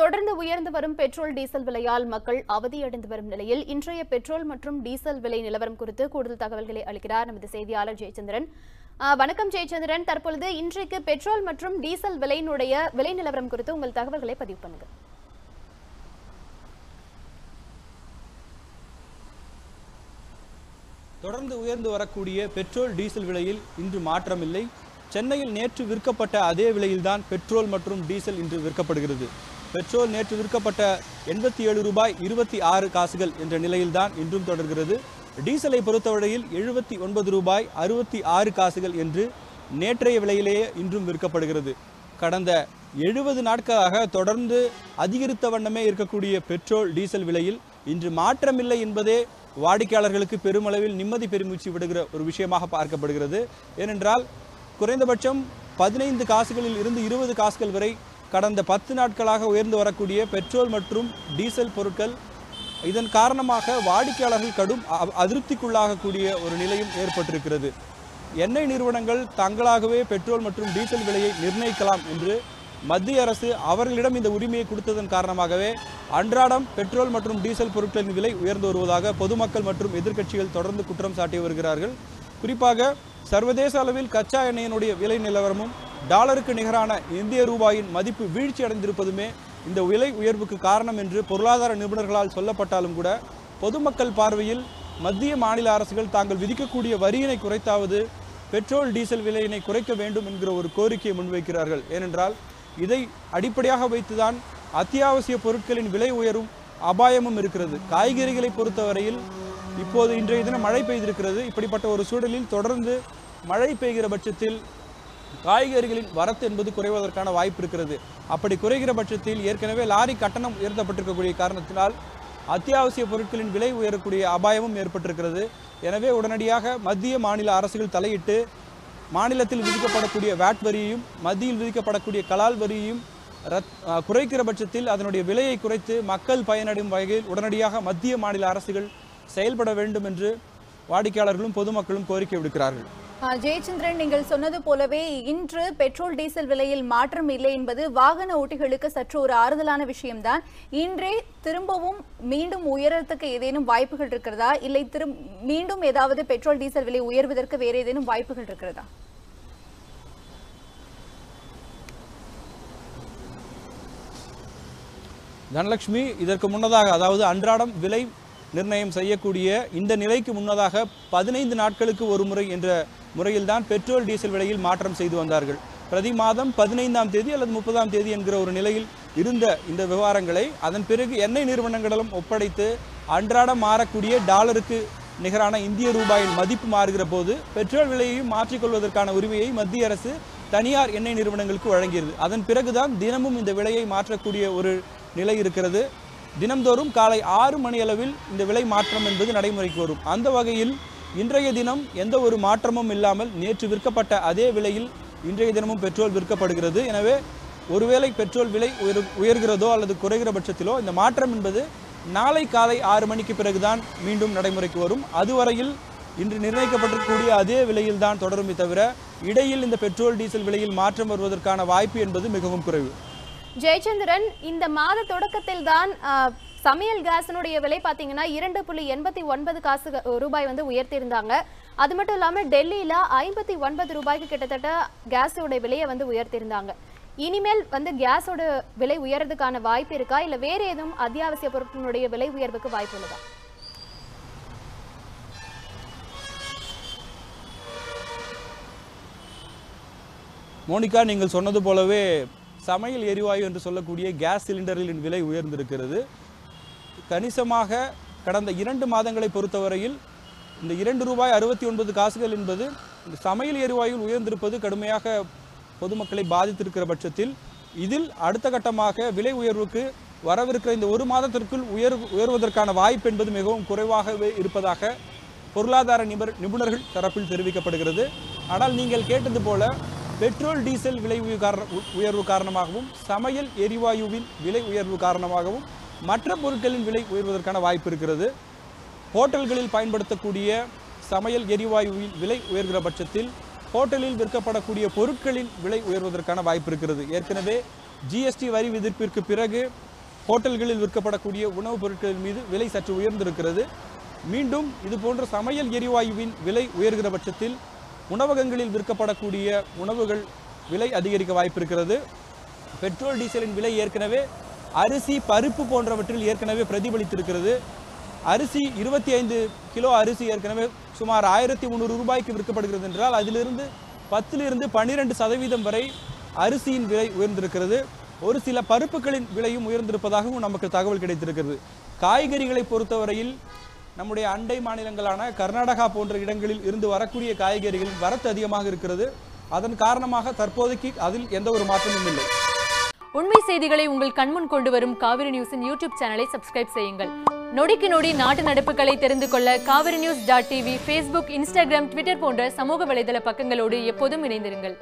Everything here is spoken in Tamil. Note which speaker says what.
Speaker 1: தொடர்ந்து உயர்ந்து வரும் பெட்ரோல் டீசல் விலையால் மக்கள் அவதியடைந்து வரும் நிலையில் இன்றைய பெட்ரோல் மற்றும் டீசல் விலை நிலவரம் குறித்து கூடுதல் தகவல்களை அளிக்கிறார் நமது செய்தியாளர் ஜெயச்சந்திரன். வணக்கம் ஜெயச்சந்திரன், தற்பொழுது இன்றைக்கு பெட்ரோல் மற்றும் டீசல் விலையினுடைய விலை நிலவரம் குறித்து உங்கள் தகவல்களை பதிவு பண்ணுங்க.
Speaker 2: தொடர்ந்து உயர்ந்து வரக்கூடிய பெட்ரோல் டீசல் விலையில் இன்று மாற்றமில்லை. சென்னையில் நேற்று விற்கப்பட்ட அதே விலையில்தான் பெட்ரோல் மற்றும் டீசல் இன்று விற்கப்படுகிறது. பெட்ரோல் நேற்று விற்கப்பட்ட 87 ரூபாய் 26 காசுகள் என்ற நிலையில்தான் இன்றும் தொடர்கிறது. டீசலை பொறுத்தவரையில் 79 ரூபாய் 66 காசுகள் என்று நேற்றைய விலையிலேயே இன்றும் விற்கப்படுகிறது. கடந்த 70 நாட்களாக தொடர்ந்து அதிகரித்த வண்ணமே இருக்கக்கூடிய பெட்ரோல் டீசல் விலையில் இன்று மாற்றமில்லை என்பதே வாடிக்கையாளர்களுக்கு பெருமளவில் நிம்மதி பெருமூச்சு விடுகிற ஒரு விஷயமாக பார்க்கப்படுகிறது. ஏனென்றால் குறைந்தபட்சம் 15 காசுகளில் இருந்து 20 காசுகள் வரை கடந்த 10 நாட்களாக உயர்ந்து வரக்கூடிய பெட்ரோல் மற்றும் டீசல் பொருட்கள், இதன் காரணமாக வாடிக்கையாளர்கள் கடும் அதிருப்திக்குள்ளாகக்கூடிய ஒரு நிலையும் ஏற்பட்டிருக்கிறது. எண்ணெய் நிறுவனங்கள் தங்களாகவே பெட்ரோல் மற்றும் டீசல் விலையை நிர்ணயிக்கலாம் என்று மத்திய அரசு அவர்களிடம் இந்த உரிமையை கொடுத்ததன் காரணமாகவே அன்றாடம் பெட்ரோல் மற்றும் டீசல் பொருட்களின் விலை உயர்ந்து வருவதாக பொதுமக்கள் மற்றும் எதிர்க்கட்சிகள் தொடர்ந்து குற்றம் சாட்டி வருகிறார்கள். குறிப்பாக சர்வதேச அளவில் கச்சா எண்ணெயினுடைய விலை நிலவரமும் டாலருக்கு நிகரான இந்திய ரூபாயின் மதிப்பு வீழ்ச்சி அடைந்திருப்பதுமே இந்த விலை உயர்வுக்கு காரணம் என்று பொருளாதார நிபுணர்களால் சொல்லப்பட்டாலும் கூட பொதுமக்கள் பார்வையில் மத்திய மாநில அரசுகள் தாங்கள் விதிக்கக்கூடிய வரியினை குறைத்தாவது பெட்ரோல் டீசல் விலையினை குறைக்க வேண்டும் என்கிற ஒரு கோரிக்கையை முன்வைக்கிறார்கள். ஏனென்றால் இதை அடிப்படையாக வைத்துதான் அத்தியாவசிய பொருட்களின் விலை உயரும் அபாயமும் இருக்கிறது. காய்கறிகளை பொறுத்தவரையில் இப்போது இன்றைய தினம் மழை பெய்திருக்கிறது. இப்படிப்பட்ட ஒரு சூழலில் தொடர்ந்து மழை பெய்கிற பட்சத்தில் காய்கறிகளின் வரத்து என்பது குறைவதற்கான வாய்ப்பு இருக்கிறது. அப்படி குறைகிற பட்சத்தில் ஏற்கனவே லாரி கட்டணம் உயர்த்தப்பட்டிருக்கக்கூடிய காரணத்தினால் அத்தியாவசிய பொருட்களின் விலை உயரக்கூடிய அபாயமும் ஏற்பட்டிருக்கிறது. எனவே உடனடியாக மத்திய மாநில அரசுகள் தலையிட்டு மாநிலத்தில் விதிக்கப்படக்கூடிய வேட் வரியையும் மத்தியில் விதிக்கப்படக்கூடிய கலால் வரியையும் குறைக்கிற பட்சத்தில் அதனுடைய விலையை குறைத்து மக்கள் பயனடையும் வகையில் உடனடியாக மத்திய மாநில அரசுகள் செயல்பட வேண்டும் என்று வாடிக்கையாளர்களும் பொதுமக்களும் கோரிக்கை விடுக்கிறார்கள்.
Speaker 1: ஜெயச்சந்திரன், நீங்கள் சொன்னது போலவே இன்று பெட்ரோல் டீசல் விலையில் மாற்றம் இல்லை என்பது வாகன ஓட்டிகளுக்கு சற்று ஒரு ஆறுதலான விஷயம்தான். இன்றே திரும்பவும் மீண்டும் உயரத்துக்கு ஏதேனும் வாய்ப்புகள் இருக்கிறதா, இல்லை மீண்டும் ஏதாவது பெட்ரோல் டீசல் விலை உயர்வதற்கு வேறு ஏதேனும் வாய்ப்புகள் இருக்கிறதா?
Speaker 2: தனலட்சுமி, இதற்கு முன்னதாக, அதாவது அன்றாடம் விலை நிர்ணயம் செய்யக்கூடிய இந்த நிலைக்கு முன்னதாக 15 நாட்களுக்கு ஒரு முறை என்ற முறையில்தான் பெட்ரோல் டீசல் விலையில் மாற்றம் செய்து வந்தார்கள். பிரதி மாதம் 15ஆம் தேதி அல்லது 30ஆம் தேதி என்கிற ஒரு நிலையில் இருந்த இந்த விவகாரங்களை அதன் பிறகு எண்ணெய் நிறுவனங்களிடம் ஒப்படைத்து அன்றாடம் மாறக்கூடிய டாலருக்கு நிகரான இந்திய ரூபாயின் மதிப்பு மாறுகிற போது பெட்ரோல் விலையையும் மாற்றிக்கொள்வதற்கான உரிமையை மத்திய அரசு தனியார் எண்ணெய் நிறுவனங்களுக்கு வழங்கியது. அதன் பிறகுதான் தினமும் இந்த விலையை மாற்றக்கூடிய ஒரு நிலை இருக்கிறது. தினம்தோறும் காலை 6 மணி அளவில் இந்த விலை மாற்றம் என்பது நடைமுறைக்கு வரும். அந்த வகையில் இன்றைய தினம் எந்த ஒரு மாற்றமும் இல்லாமல் நேற்று விற்கப்பட்ட அதே விலையில் இன்றைய தினமும் பெட்ரோல் விற்கப்படுகிறது. எனவே ஒருவேளை பெட்ரோல் விலை உயர்கிறதோ அல்லது குறைகிற பட்சத்திலோ இந்த மாற்றம் என்பது நாளை காலை 6 மணிக்கு பிறகுதான் மீண்டும் நடைமுறைக்கு வரும். அதுவரையில் இன்று நிர்ணயிக்கப்பட்டிருக்கக்கூடிய அதே விலையில் தான் தொடருமே தவிர இடையில் இந்த பெட்ரோல் டீசல் விலையில் மாற்றம் வருவதற்கான வாய்ப்பு என்பது மிகவும் குறைவு.
Speaker 1: ஜெயச்சந்திரன், இந்த மாத தொடக்கத்தில் தான் சமையல் கேஸினுடைய விலை பார்த்தீங்கன்னா 2.89 ரூபாய் வந்து உயர்த்தியிருந்தாங்க. அது மட்டும் இல்லாமல் டெல்லியில் 59 ரூபாய்க்கு கிட்டத்தட்ட கேஸோட விலையை வந்து உயர்த்தியிருந்தாங்க. இனிமேல் வந்து கேஸோட விலை உயர்றதுக்கான வாய்ப்பு இருக்கா, இல்லை வேறு ஏதும் அத்தியாவசிய பொருட்களுடைய விலை உயர்வுக்கு வாய்ப்பு உள்ளதா?
Speaker 2: மோனிகா, நீங்கள் சொன்னது போலவே சமையல் எரிவாயு என்று சொல்லக்கூடிய கேஸ் சிலிண்டர்களின் விலை உயர்ந்திருக்கிறது. கணிசமாக கடந்த 2 மாதங்களை பொறுத்தவரையில் இந்த 2 ரூபாய் 69 காசுகள் என்பது இந்த சமையல் எரிவாயுவில் உயர்ந்திருப்பது கடுமையாக பொதுமக்களை பாதித்திருக்கிற பட்சத்தில் இதில் அடுத்த கட்டமாக விலை உயர்வுக்கு வரவிருக்கிற இந்த 1 மாதத்திற்குள் உயர்வதற்கான வாய்ப்பு என்பது மிகவும் குறைவாகவே இருப்பதாக பொருளாதார நிபுணர்கள் தரப்பில் தெரிவிக்கப்படுகிறது. ஆனால் நீங்கள் கேட்டது போல பெட்ரோல் டீசல் விலை உயர்வு காரணமாகவும் சமையல் எரிவாயுவின் விலை உயர்வு காரணமாகவும் மற்ற பொருட்களின் விலை உயர்வதற்கான வாய்ப்பு இருக்கிறது. ஹோட்டல்களில் பயன்படுத்தக்கூடிய சமையல் எரிவாயுவின் விலை உயர்கிற பட்சத்தில் ஹோட்டலில் விற்கப்படக்கூடிய பொருட்களின் விலை உயர்வதற்கான வாய்ப்பு இருக்கிறது. ஏற்கனவே ஜிஎஸ்டி வரி விதிப்பிற்கு பிறகு ஹோட்டல்களில் விற்கப்படக்கூடிய உணவுப் பொருட்களின் மீது விலை சற்று உயர்ந்திருக்கிறது. மீண்டும் இது போன்ற சமையல் எரிவாயுவின் விலை உயர்கிற பட்சத்தில் உணவகங்களில் விற்கப்படக்கூடிய உணவுகள் விலை அதிகரிக்க வாய்ப்பு இருக்கிறது. பெட்ரோல் டீசலின் விலை ஏற்கனவே அரிசி பருப்பு போன்றவற்றில் ஏற்கனவே பிரதிபலித்திருக்கிறது. அரிசி 25 கிலோ அரிசி ஏற்கனவே சுமார் 1300 ரூபாய்க்கு விற்கப்படுகிறது என்றால் அதிலிருந்து 10 to 12% வரை அரிசியின் விலை உயர்ந்திருக்கிறது. ஒரு சில பருப்புகளின் விலையும் உயர்ந்திருப்பதாகவும் நமக்கு தகவல் கிடைத்திருக்கிறது. காய்கறிகளை பொறுத்தவரையில் நம்முடைய அண்டை மாநிலங்களான கர்நாடகா போன்ற இடங்களில் இருந்து வரக்கூடிய காய்கறிகளின் வரத்து அதிகமாக இருக்கிறது. அதன் காரணமாக தற்போதைக்கு அதில் எந்த ஒரு மாற்றமும் இல்லை.
Speaker 3: உண்மை செய்திகளை உங்கள் கண்முன் கொண்டு வரும் காவிரி நியூஸின் யூடியூப் சேனலை சப்ஸ்கிரைப் செய்யுங்கள். நொடிக்கு நொடி நாட்டு நடப்புகளை தெரிந்து கொள்ள kaverinews.tv, Facebook, Instagram, Twitter போன்ற சமூக வலைதள பக்கங்களோடு எப்போதும் இணைந்திருங்கள்.